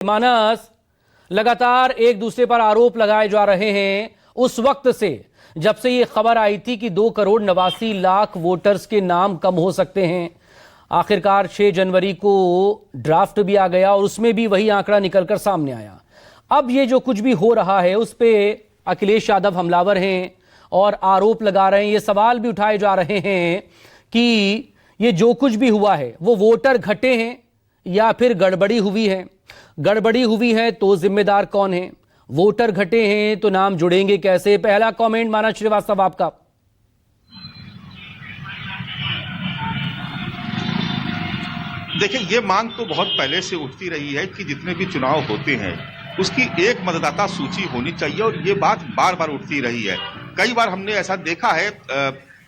मानस लगातार एक दूसरे पर आरोप लगाए जा रहे हैं उस वक्त से जब से ये खबर आई थी कि 2,89,00,000 वोटर्स के नाम कम हो सकते हैं। आखिरकार 6 जनवरी को ड्राफ्ट भी आ गया और उसमें भी वही आंकड़ा निकलकर सामने आया। अब ये जो कुछ भी हो रहा है उस पे अखिलेश यादव हमलावर हैं और आरोप लगा रहे हैं, ये सवाल भी उठाए जा रहे हैं कि ये जो कुछ भी हुआ है वो वोटर घटे हैं या फिर गड़बड़ी हुई है। गड़बड़ी हुई है तो जिम्मेदार कौन है, वोटर घटे हैं तो नाम जुड़ेंगे कैसे। पहला कमेंट मानस श्रीवास्तव आपका। देखिए, ये मांग तो बहुत पहले से उठती रही है कि जितने भी चुनाव होते हैं उसकी एक मतदाता सूची होनी चाहिए और ये बात बार बार उठती रही है। कई बार हमने ऐसा देखा है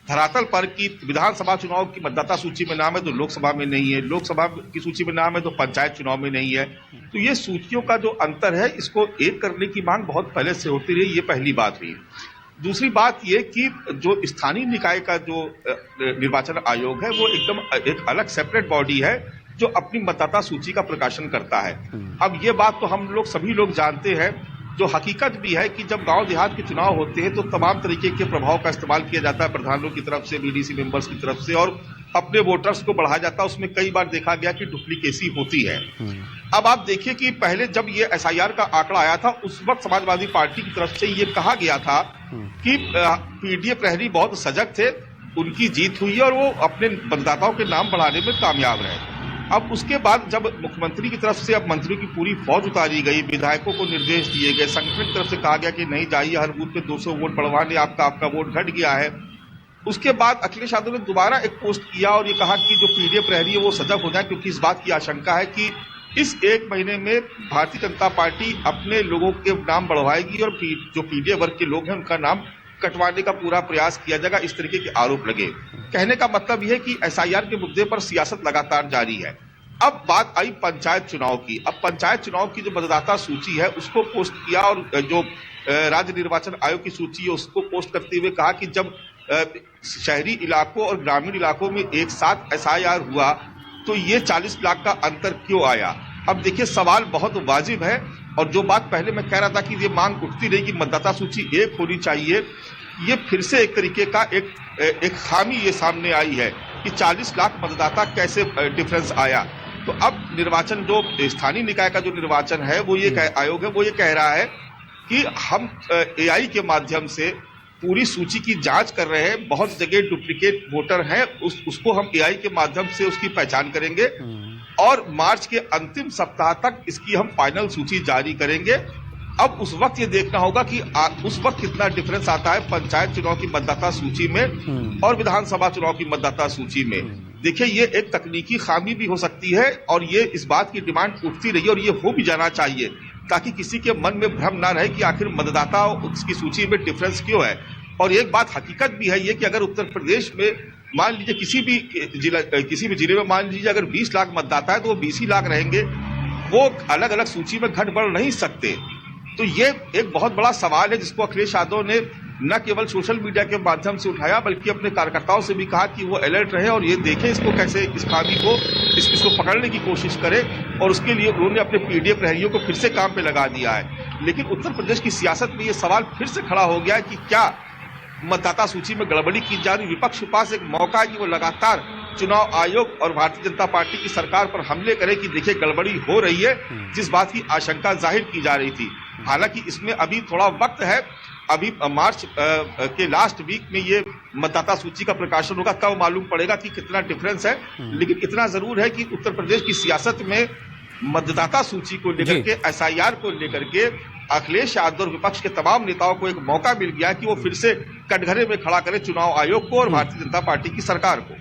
धरातल पर कि विधानसभा चुनाव की मतदाता सूची में नाम है तो लोकसभा में नहीं है, लोकसभा की सूची में नाम है तो पंचायत चुनाव में नहीं है। तो ये सूचियों का जो अंतर है इसको एक करने की मांग बहुत पहले से होती रही, ये पहली बात हुई। दूसरी बात ये कि जो स्थानीय निकाय का जो निर्वाचन आयोग है वो एकदम एक अलग सेपरेट बॉडी है जो अपनी मतदाता सूची का प्रकाशन करता है। अब ये बात तो हम लोग सभी लोग जानते हैं, जो हकीकत भी है कि जब गांव देहात के चुनाव होते हैं तो तमाम तरीके के प्रभाव का इस्तेमाल किया जाता है प्रधानों की तरफ से, बीडीसी मेंबर्स की तरफ से, और अपने वोटर्स को बढ़ाया जाता है। उसमें कई बार देखा गया कि डुप्लीकेसी होती है। अब आप देखिए कि पहले जब ये एसआईआर का आंकड़ा आया था उस वक्त समाजवादी पार्टी की तरफ से ये कहा गया था कि पीडीए प्रहरी बहुत सजग थे, उनकी जीत हुई है और वो अपने मतदाताओं के नाम बढ़ाने में कामयाब रहे। अब उसके बाद जब मुख्यमंत्री की तरफ से अब मंत्रियों की पूरी फौज उतारी गई, विधायकों को निर्देश दिए गए, संगठन की तरफ से कहा गया कि नहीं जाइए हर बूथ पे 200 वोट बढ़वाने, आपका वोट घट गया है। उसके बाद अखिलेश यादव ने दोबारा एक पोस्ट किया और ये कहा कि जो पीडीए प्रहरी है वो सजग हो जाए, क्योंकि इस बात की आशंका है कि इस एक महीने में भारतीय जनता पार्टी अपने लोगों के नाम बढ़वाएगी और जो पीडीए वर्ग के लोग हैं उनका नाम कटवाने का पूरा प्रयास किया जाएगा, इस तरीके के आरोप लगे। कहने का मतलब यह है कि एसआईआर के मुद्दे पर सियासत लगातार जारी है। अब बात आई पंचायत चुनाव की। अब पंचायत चुनाव की जो मतदाता सूची है उसको पोस्ट किया और जो राज्य निर्वाचन आयोग की सूची है उसको पोस्ट करते हुए कहा कि जब शहरी इलाकों और ग्रामीण इलाकों में एक साथ एसआईआर हुआ तो ये 40 लाख का अंतर क्यों आया। अब देखिए, सवाल बहुत वाजिब है और जो बात पहले मैं कह रहा था कि ये मांग उठती रही कि मतदाता सूची एक होनी चाहिए, ये फिर से एक तरीके का एक खामी ये सामने आई है कि 40 लाख मतदाता कैसे डिफरेंस आया। तो अब निर्वाचन जो स्थानीय निकाय का जो निर्वाचन है वो ये आयोग है वो ये कह रहा है कि हम एआई के माध्यम से पूरी सूची की जांच कर रहे हैं, बहुत जगह डुप्लीकेट वोटर हैं, उसको हम एआई के माध्यम से उसकी पहचान करेंगे और मार्च के अंतिम सप्ताह तक इसकी हम फाइनल सूची जारी करेंगे। अब उस वक्त ये देखना होगा कि उस वक्त कितना डिफरेंस आता है पंचायत चुनाव की मतदाता सूची में और विधानसभा चुनाव की मतदाता सूची में। देखिए, ये एक तकनीकी खामी भी हो सकती है और ये इस बात की डिमांड उठती रही और ये हो भी जाना चाहिए ताकि किसी के मन में भ्रम ना रहे कि आखिर मतदाता उसकी सूची में डिफरेंस क्यों है। और एक बात हकीकत भी है ये कि अगर उत्तर प्रदेश में मान लीजिए किसी भी जिले में मान लीजिए अगर 20 लाख मतदाता है तो वो 20 ही लाख रहेंगे, वो अलग अलग सूची में घट बढ़ नहीं सकते। तो ये एक बहुत बड़ा सवाल है जिसको अखिलेश यादव ने न केवल सोशल मीडिया के माध्यम से उठाया बल्कि अपने कार्यकर्ताओं से भी कहा कि वो अलर्ट रहे और ये देखें इसको कैसे, इस खामी को इसको पकड़ने की कोशिश करें। और उसके लिए उन्होंने अपने पीडीए प्रहरियों को फिर से काम पे लगा दिया है। लेकिन उत्तर प्रदेश की सियासत में ये सवाल फिर से खड़ा हो गया है कि क्या मतदाता सूची में गड़बड़ी की जा रही। विपक्ष के पास एक मौका है कि वो लगातार चुनाव आयोग और भारतीय जनता पार्टी की सरकार पर हमले करे कि देखिए गड़बड़ी हो रही है, जिस बात की आशंका जाहिर की जा रही थी। हालांकि इसमें अभी थोड़ा वक्त है, अभी मार्च के लास्ट वीक में ये मतदाता सूची का प्रकाशन होगा, तब मालूम पड़ेगा कि कितना डिफरेंस है। लेकिन इतना जरूर है कि उत्तर प्रदेश की सियासत में मतदाता सूची को लेकर के, एसआईआर को लेकर के अखिलेश यादव और विपक्ष के तमाम नेताओं को एक मौका मिल गया कि वो फिर से कटघरे में खड़ा करें चुनाव आयोग को और भारतीय जनता पार्टी की सरकार को।